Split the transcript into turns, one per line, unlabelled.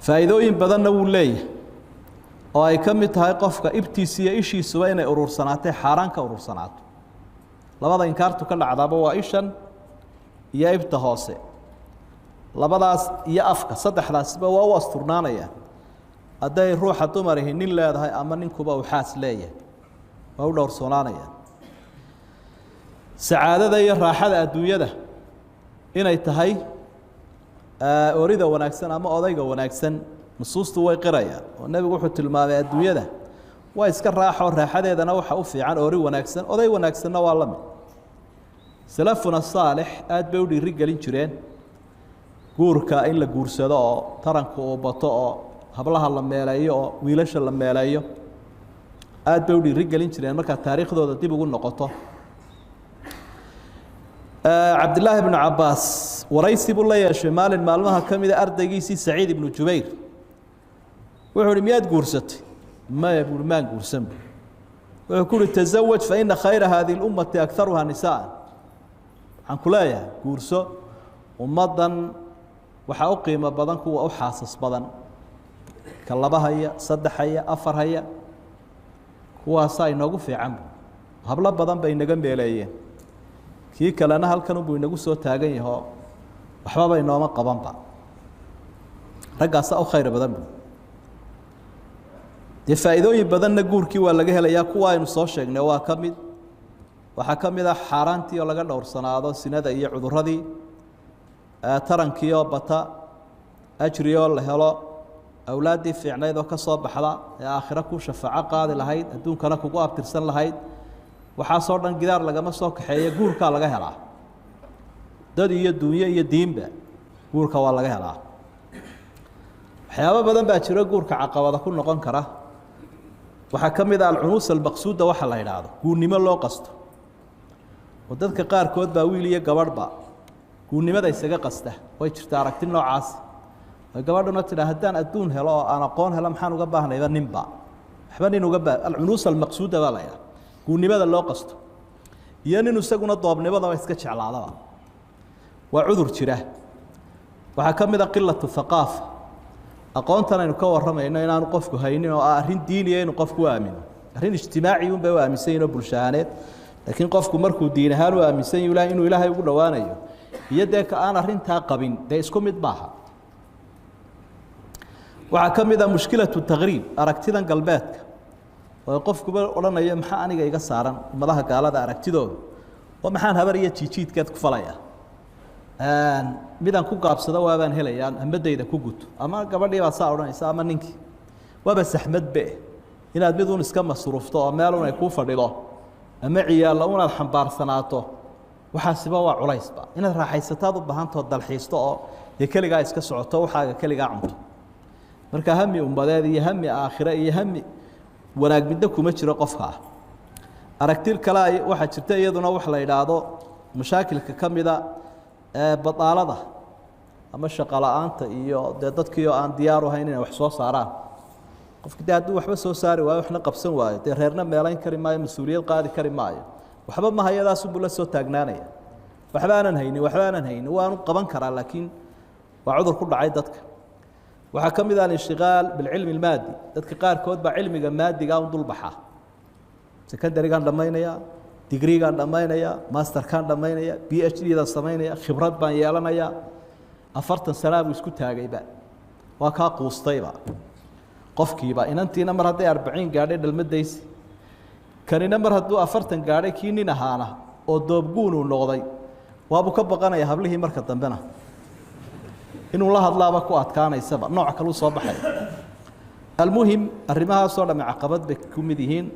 faa'iidooyin badanna wuu leeyahay oo ay ka mid tahay qofka ibtiisa iyo ishiisuba inay urursanaatay xaaraan ka urursanaato labada inkaartu ka dhacdaaba waa ishan iyo ibta hoose labadaas iyo afka saddexdaasba waa u asturnaanayaan hadday ruuxa dumarihi nin leedahay ama ninkuba uu xaas leeyahay waa u dhowrsoonaanayaan sacaadada iyo raaxada adduunyada inay tahay orida wanaagsan ama odayga wanaagsan nusuustu way qirayaan oo nabigu wuxuu tilmaamay adduunyada waa iska raaxo raaxadeedana waxa u fiican ori wanaagsan oday wanaagsanna waa la mid salafuna saalix aad bay u dhiiri gelin jireen guurka in la guursado oo taranka uu bato oo hablaha la meeleeyo oo wiilasha la meeleeyo aad bay u dhiiri gelin jireen marka taariikhdooda dib ugu noqoto cabdillaahi ibnu cabbaas waraysi buu la yeeshay maalin maalmaha ka mida ardaygiisii saciid ibnu jubayr wuxuu uhi miyaad guursatay maya buui maan guursan bu wuxuu ku uhi tasawaj fa ina khayra hadihi اlummati akaruha nisaءa waxaan ku leeyahay guurso ummaddan waxaa u qiimo badan kuwa u xaasas badan ka laba haya saddex haya afar haya kuwaasaa inoogu fiican bu hablo badan bay inaga meeleeyeen kii kalena halkan unbuu inagu soo taagan yahoo waxbaba inooma qabanba raggaasaa u khayr badan bu dee faa'iidooyin badanna guurkii waa laga helayaa kuwa aynu soo sheegnay waa ka mid waxaa ka mid ah xaaraantii oo laga dhowrsanaado sinada iyo cuduradii tarankii oo bata ajri oo la helo awlaaddii fiicnayd oo ka soo baxda ee aakhiro ku shafaaco qaadi lahayd adduunkana kugu abtirsan lahayd waxaasoo dhan gidaar lagama soo kaxeeya guurkaa laga helaa dad iyo dunyo iyo diinba guurka waa laga helaa waxyaabo badan baa jiro guurka caqabada ku noqon kara waxaa ka mid ah alcunuus almaqsuuda waxa la yidhaahdo guurnimo loo qasto oo dadka qaarkood baa wiil iyo gabadhba guurnimada isaga qasta way jirta aragti noocaasi oo gabadhuna tidhaa haddaan adduun helo oo aan aqoon helo maxaan uga baahnayba ninba waxba nin uga alcunuus almaqsuuda baa la yidhaha guurnimada loo qasto iyo nin isaguna doobnimadaba iska jeclaadaba waa cudur jira waxaa ka mid a qilatu haqaafa aqoontan aynu ka warramayno inaanu qofku haynin oo arrin diiniya inuu qofku u aamino arrin ijtimaaci unbay u aaminsan yihin oo bulshahaaneed laakiin qofku markuu diin ahaan u aaminsan yahi inuu ilaahay ugu dhowaanayo iyo dee ka aan arrintaa qabin dee isku mid maaha waxaa ka mid a mushkilatu taqriib aragtidan galbeedka oo qofkuba odhanayo maxaa aniga iga saaran ummadaha gaalada aragtidooda oo maxaan habar iyo jiijiidkeed ku falaya midaan ku gaabsado waabaan helayaa hamadayda ku guto ama gabadhii baa saa odhanaysa ama ninkii waaba saxmadbe inaad mid un iska masruufto oo meel un ay kuu fadhido ama ciyaalla unaad xambaarsanaato waxaasiba waa culaysba inaad raaxaysataad u baahantao dalxiisto oo dee keligaa iska socoto waxaaga keligaa cunto marka hami ummadeed iyo hami aakhire iyo hami wanaag midna kuma jiro qofka ah aragti kale waxaa jirta iyaduna wax la yidhaahdo mashaakilka ka mida badaalada ama shaqo la-aanta iyo dee dadkii oo aan diyaar u ahayn inay wax soo saaraan qofki dee hadduu waxba soo saari waayo waxna qabsan waayo dee reerna meelayn kari maayo mas-uuliyad qaadi kari maayo waxba ma hayadaasunbuu la soo taagnaanaya waxba aanan haynin waanu qaban karaa laakiin waa cudur ku dhacay dadka waxaa ka mid ah alishtigaal bilcilmi almaadi dadka qaarkood baa cilmiga maadiga un dulbaxa secondarygaan dhammaynaya digrigaan dhammaynaya masterkaan dhammaynaya b h d daan samaynaya khibrad baan yeelanaya 40 sanaa buu isku taagayba waa kaa quustayba qofkiiba inantiina mar hadday 40 gaadhay dhalmadaysi kanina mar hadduu 40 gaadhay kii nin ahaana oo doobguun uu noqday waabuu ka baqanaya hablihii marka dambena inuu la hadlaaba ku adkaanaysaba nooc kale u soo baxay almuhim arrimahaasoo dhamme caqabad bay ku mid yihiin